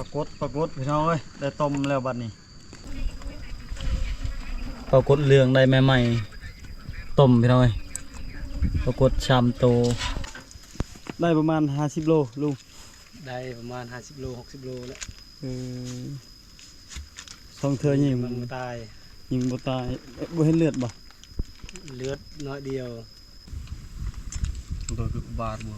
ปรากฏพี่น้องเอ้ยได้ต้มแล้วบัดนี้ปรากฏเรื่องได้ใหม่ๆต้มพี่น้องเอ้ยปรากฏชามโตได้ประมาณ50โลลุงได้ประมาณ50โล60โลแล้วสองเทื่อยิงมันตายยิงบ่ตายบ่เห็นเลือดบ่เลือดน้อยเดียวโดยบาดบ่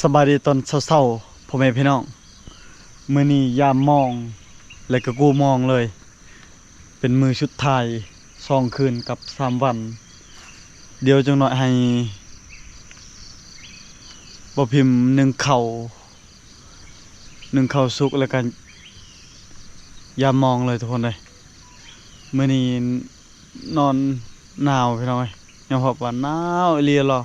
สบายดีตอนเช้าๆพ่อแม่พี่น้องมื้อนี้ยามมองแล้วก็กูมองเลยเป็นมือชุดไทย2คืนกับ3วันเดี๋ยวจังหน่อยให้บ่พิมพ์1ข้าวสุกแล้วกันยามมองเลยทุกคนเลยมื้อนี้นอนหนาวพี่น้องเอ้ยยอมรับว่าหนาวอีหลีหรอ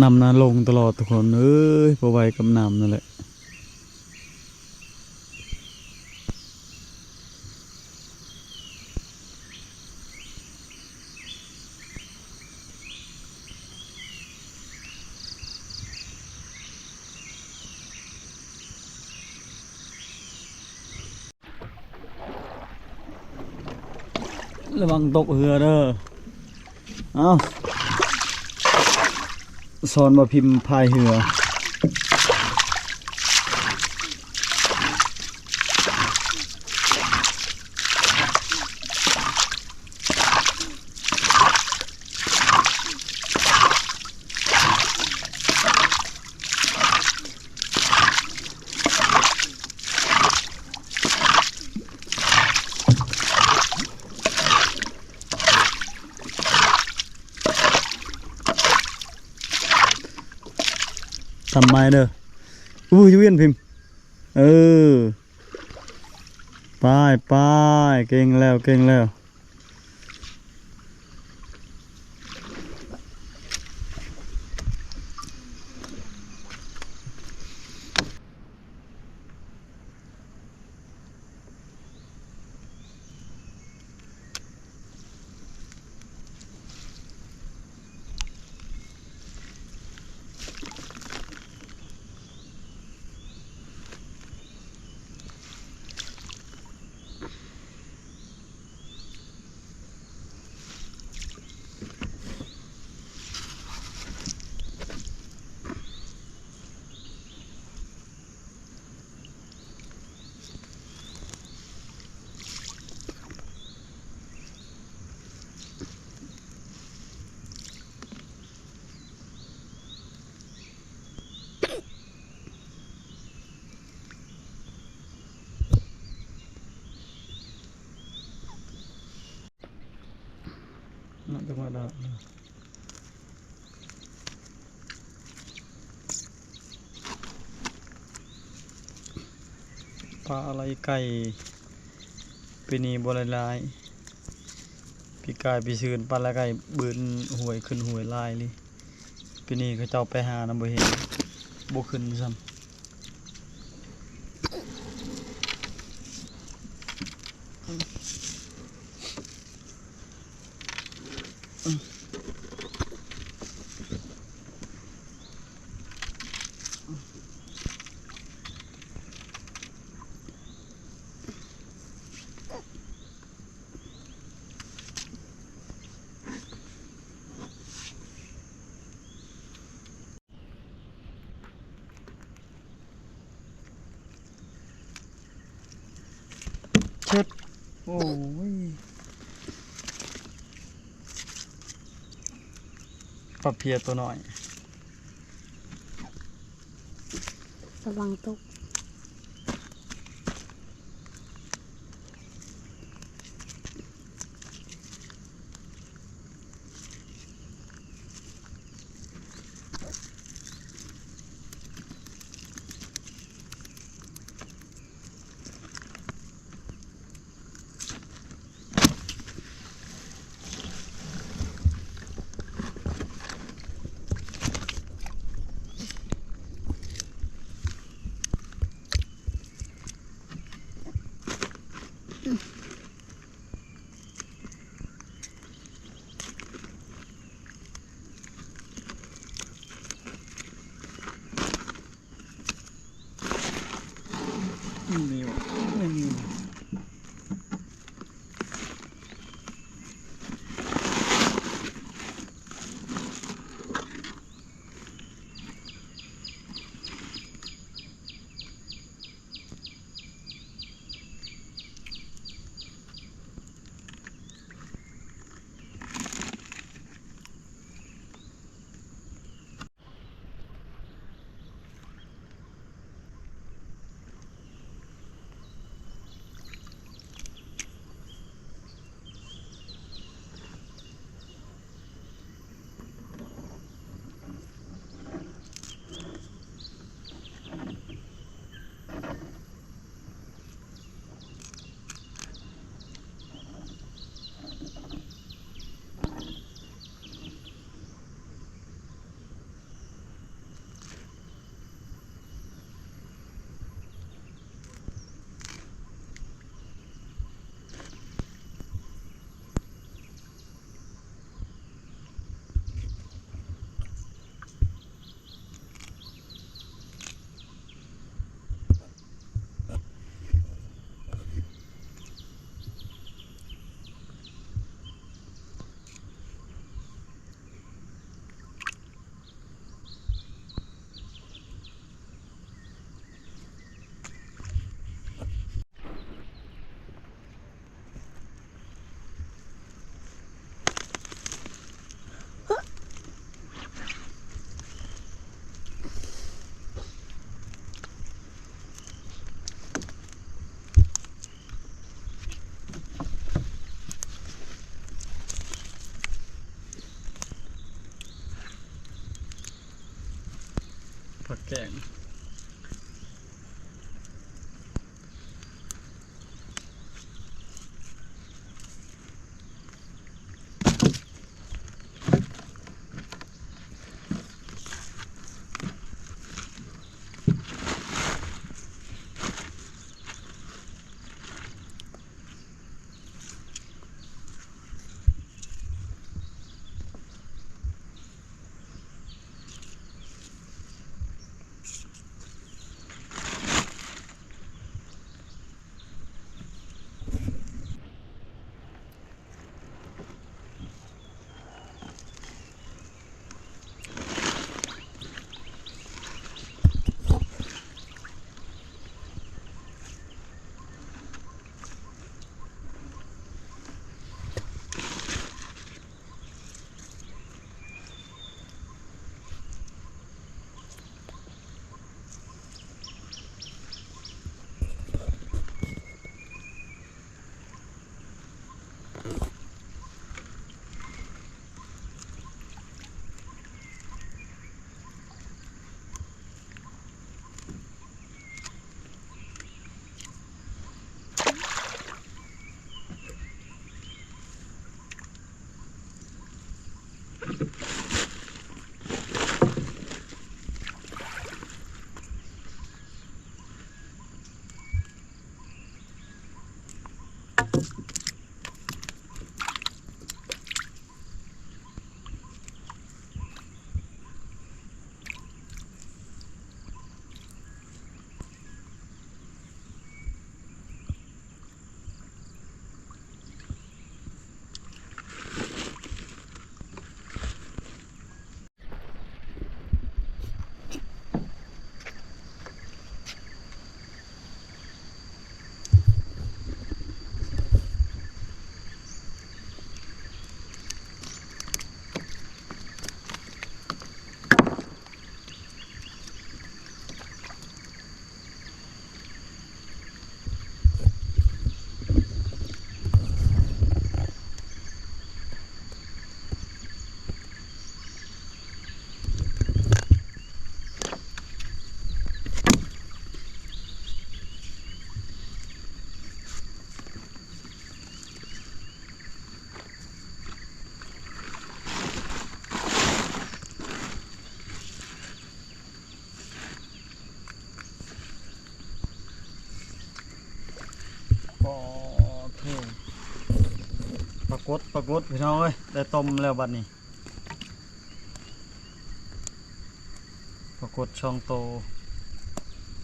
น้ำน่ะลงตลอดทุกคนเอ้ยบ่ไหวกับน้ำนั่นแหละระวังตกเรือเด้อเอาสอนมาพิมพ์พายเรือทำไมเด้อยูเวียนพิมพ์ไปเก่งแล้ว น่าจะมาได้ปลาอะไรไก่ปีนี้บัวลายพี่กายพี่ชื่นปลาอะไรไก่บืนหวยขึ้นหวยลายเลยปีนี้เขาเจ้าไปหาน้ำบ่เห็นบ่ขึ้นซ้ำเช็ดโอ้ยปลาเพียตัวหน่อยระวังตก ผักแกงปรากฏพี่น้องเอ้ยได้ต้มแล้วบัดนี้ปรากฏช่องโต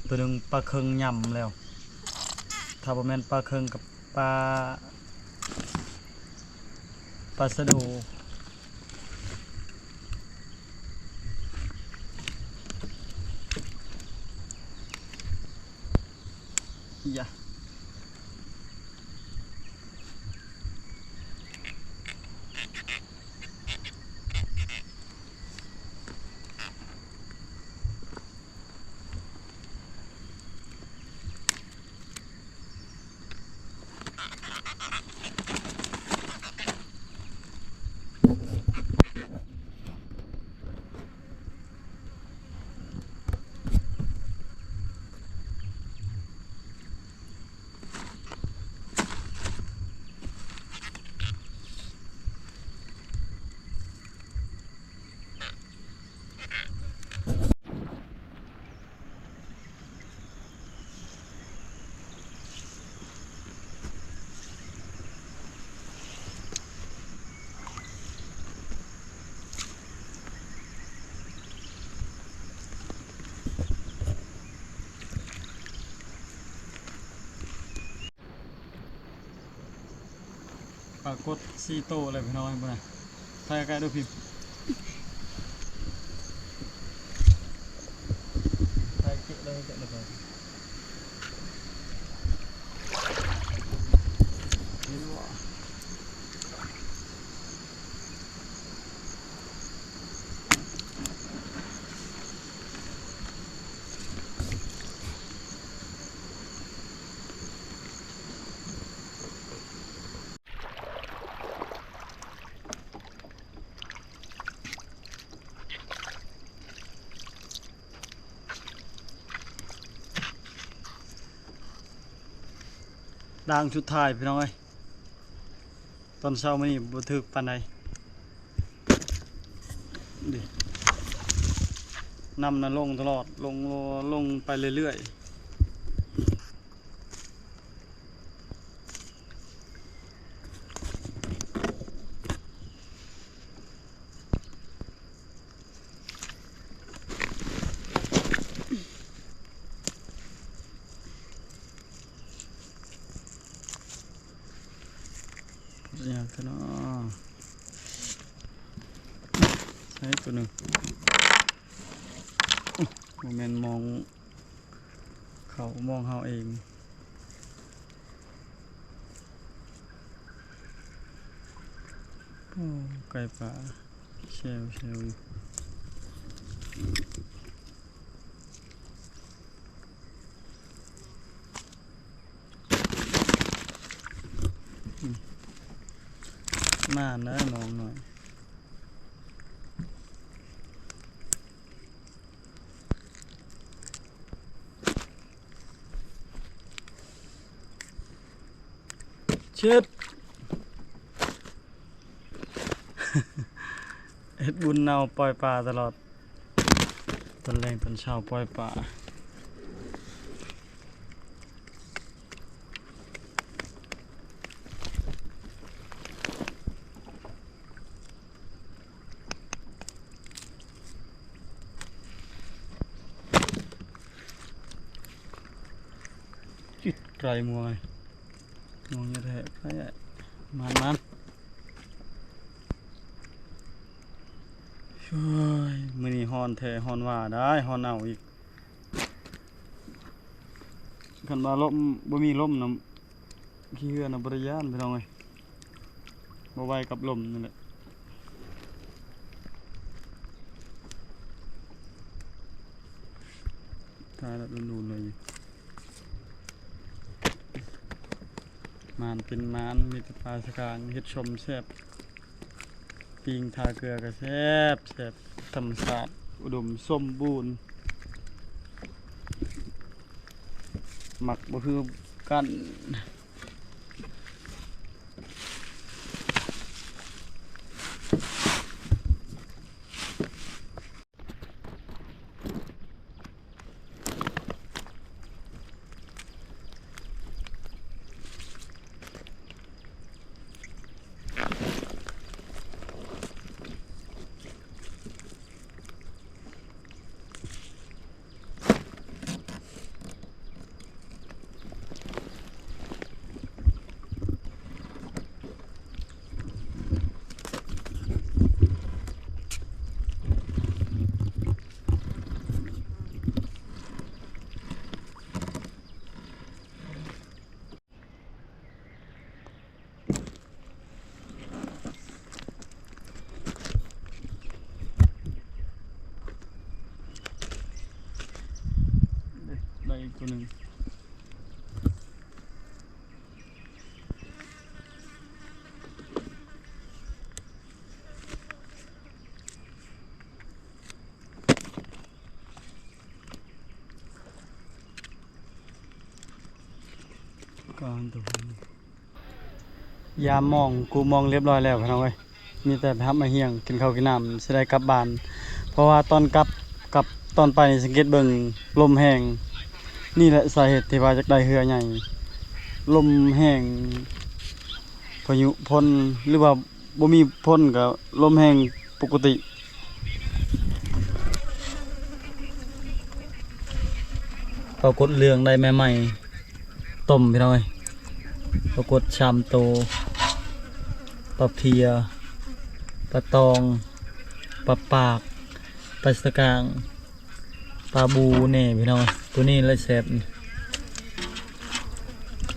ตัวนึงปลาเคิงยำแล้วถ้าบ่แม่นปลาเคิงกับปลาสะโดอย่าปรากฏ4โตเลยพี่น้องบ่น่ะถ่ายใกล้ดูพี่ถ่ายเก็บเลยครับนี่ว่า ด่างชุดท้ายพี่น้องเอ้ยตอนเช้ามื้อนี้บ่ถึกปานใดดินำน่ะลงตลอดลงไปเรื่อยๆอย่างกันเนาะใช้ตัวหนึ่งโมเมนต์มองเขามองเฮาเองโอ้ไก่ป่าเชลอยู่มานะมองหน่อยเชิด เฮ็ดบุญเนาปล่อยปลาตลอดตอนแรงตอนเช้าปล่อยปลาจิตไกลมวยมองยังไงใช่มันช่วยมื้อนี้ฮ้อนแท้ฮ้อนว่าได้ฮ้อนเอาอีกคันว่าลมบ่มีลมนำขี้เหือน่ะบ่ได้ย้านพี่น้องเอ้ยบ่ไหวกับลมนั่นแหละตายแล้วนูนๆเลยมานเป็นมานมีแต่ปลาสกางเฮ็ดชมแซ่บปิงทาเกลือก็แซ่บธรรมชาติอุดมสมบูรณ์หมักบ่คือกันได้อีกตัวหนึ่งการตัวยามมองกูมองเรียบร้อยแล้วพี่น้องเอ้ยมีแต่ไปหามาเฮียงกินข้าวกินน้ำสิได้กลับบ้านเพราะว่าตอนกลับกับตอนไปนี่สังเกตเบิ่งลมแห้งนี่แหละสาเหตุที่ว่าจะได้เรือใหญ่ลมแห้งพายุพ่นหรือว่าบ่มีพ่นก็ลมแห้งปกติปรากฏเรื่องได้แม่ใหม่ต้มพี่น้องเอ้ยปรากฏชามโตปลาเพียปลาตองปลาปากปลาสกางปลาบูเน่พี่น้องตัวนี้เลยแซ่บ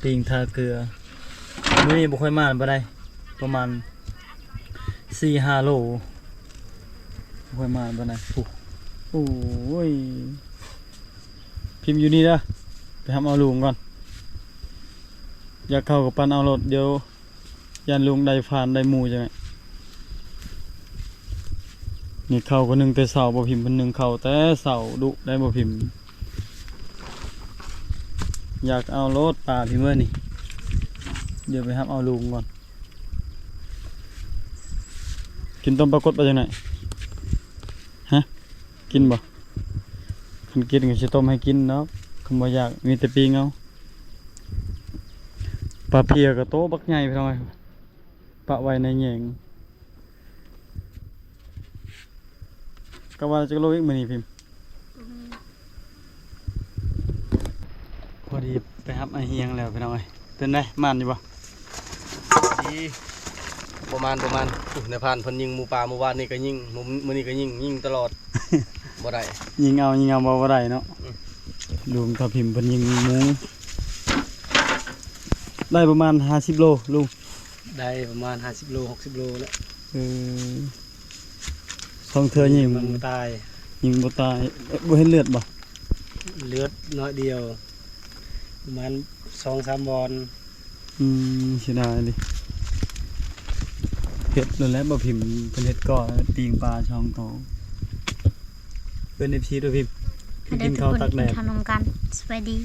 ปิงทาเกลือมื้อนี้บ่ค่อยมาบ่ได้ประมาณ 4-5 โลบ่ค่อยมาบ่ได้โอ้ยพิมพ์อยู่นี่เด้อไปทำเอาลุงก่อนอยากเข้ากับปันเอารถเดี๋ยวยันลุงได้ผ่านได้หมู่จังไงนี่เข้าคนหนึ่งแต่เสาบ่พิมพ์คนหนึ่งเข้าแต่เสาดุได้บ่พิมพ์อยากเอารถป่าพิมพ์เมื่อนี่ เดี๋ยวไปรับเอาลุงก่อนกินต้มปลากดไปจังไหนฮะกินบ่คันกินก็สิต้มให้กินเนาะคันบ่อยากมีแต่ปิ้งเอาปลาเพียก็โตบักใหญ่พี่น้องเอ้ยปะไว้ในแหยงก็ว่าจะโลอีกมื้อนี้พิมพ์พอดีไปรับไอ้เฮียงแล้วพี่น้องเอ้ยเป็นไดม่านอยู่บ่ ดีประมาณในผ่านเพิ่นยิงหมูปลาเมื่อวานนี่ก็ยิงมื้อนี้ก็ยิงตลอด บ่ได้ ยิงเอาบ่ได้เนาะลุงถ้าพิมพ์เพิ่นยิงหมูได้ประมาณ50โลลุง ได้ประมาณ50โล60โลแล้ว สองเทื่อยิง มันตาย ยิงบ่ตายบ่เห็นเลือดบ่ เลือดน้อยเดียวประมาณ 2-3 บอล เสียดายดิเฮ็ดนั่นแหละบ่พิมพ์เพิ่นเฮ็ดก่อปิงปลาช่องโตเป็น FC ด้วยพิมพ์ ให้ได้ กิน ทุก ข้าว คน ตักแด กิน ด ขนมกันสวัสดี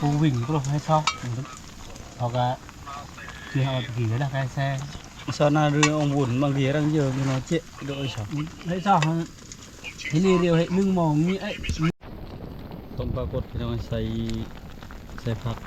ผู้วิ่งก็ลงให้ช็อกเขาก็คือเอาตะกี้แล้วนะแซ่ สนาเรือองบุญบางทีรังเยอะมีเนาะเจ๊โดยชอบ ให้ช็อกให้นี่เรียวให้นึ่งมองนี่ไอ้ ต้มปลากดพี่น้องใส่ผัก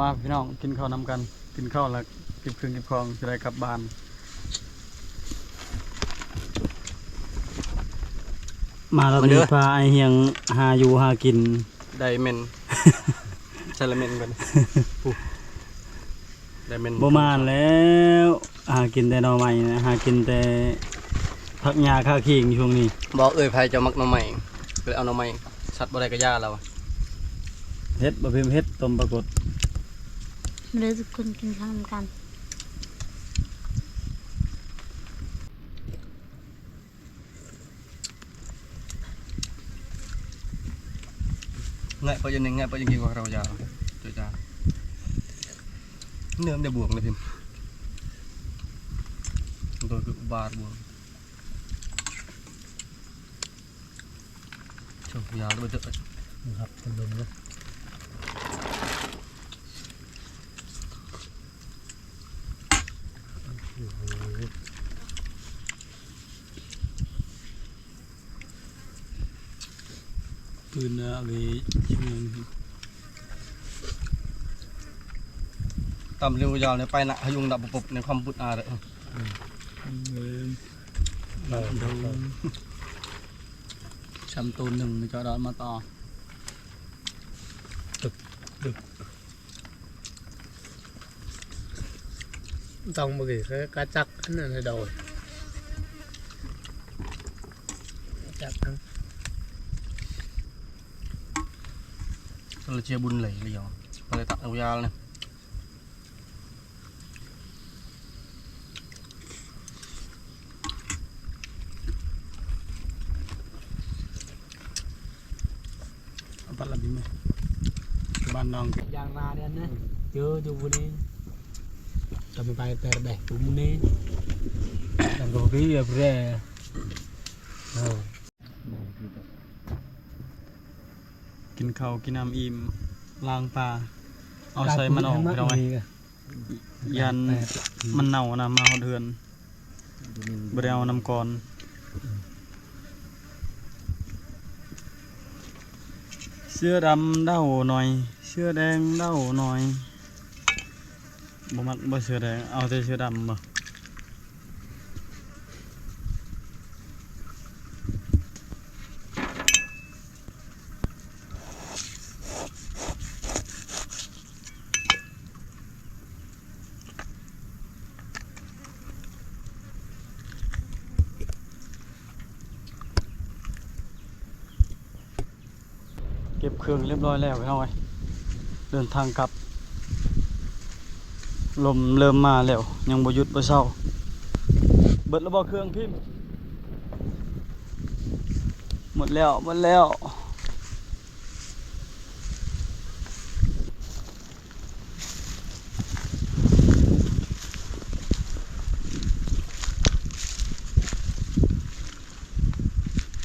มาพี่น้องกินข้าวนำกันกินข้าวแล้วเก็บเครื่องเก็บของจะได้กลับบ้านมาแล้วมีปลาไอเฮียงหาอยู่หากิน ไดเมน ชาลเมนกันไดเมน บ่มานแล้วหากินแต่หน่อไม้นะหากินแต่ผักหญ้าข้าวขิงช่วงนี้ บอกไผจะมักหน่อไม้ก็เลยเอาหน่อไม้สัตว์บ่ได้ก็ย่าแล้ว เฮ็ดบ่เพิ่มเฮ็ดต้มปลากด หรือทุกคนกินขนมกัน ง ง่ายไปยังง่ายไปยังกินกว่าเรายาวจุจ้าเนื้อมันได้บวกเลยพิมตัวคือบาดบวกชมยาวด้วยเถอะ ครับเป็นลมเลยปืนอะไรชิมยัง ตำเร็วยาวเนี่ยไปหนักให้ยุงดับปุบในความปุดอาเลย เราช้ำตูนหนึ่งจะร้อนมาต่อต้องบกี่กระจักอันนั้นให้โดยจักทั้ง เราเชียร์บุญไหลเลยยาวมาเลยตัดเอายาวเลยปัดละบินไหมบ้านน้อง อย่างราเนี่ยนะเจออยู่บนนี้ทำไปแต่เด็กบนนี้ทำตัวพี่แบบแร่ กินข้าวกินน้ำอิ่มล้างปลาเอาใส่มันออกไปเอาไว้ยันมันเน่านะมาหอดเดือนบ่ได้เอาน้ำก่อนเสื้อดำเด้าหน่อยเสื้อแดงเด้าหน่อยบ่มักบ่เสื้อแดงเอาแต่เสื้อดำบ่เก็บเครื่องเรียบร้อยแล้วพี่น้องเอ้ยเดินทางกลับลมเริ่มมาแล้วยังบ่หยุดบ่เศร้าเบิดแล้วบ่เครื่องพิมพ์หมดแล้ว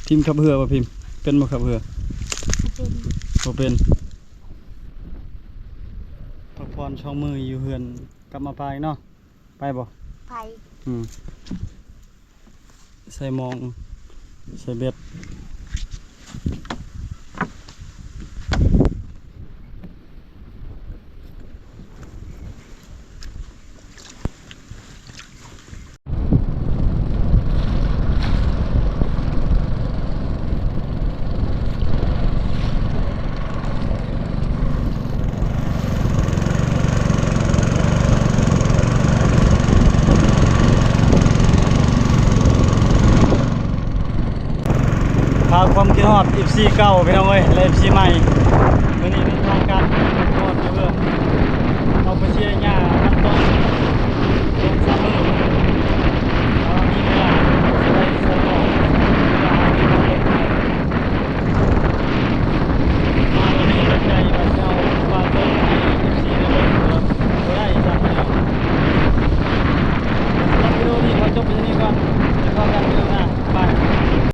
พิมพ์ขับเรือป่ะพิมพ์เป็นบ่ขับเรือ เป็น บ่เป็นพักผ่อนช่องมืออยู่เฮือนกลับมาไปเนาะไปบ่ ไฟ ใส่หมองใส่เบ็ดพาความคิดฮอด FC เก่าพี่น้องเอ้ยและ FC ใหม่มื้อนี้ในทางการฮอดเพื่อเอาไปเชียร์หญ้า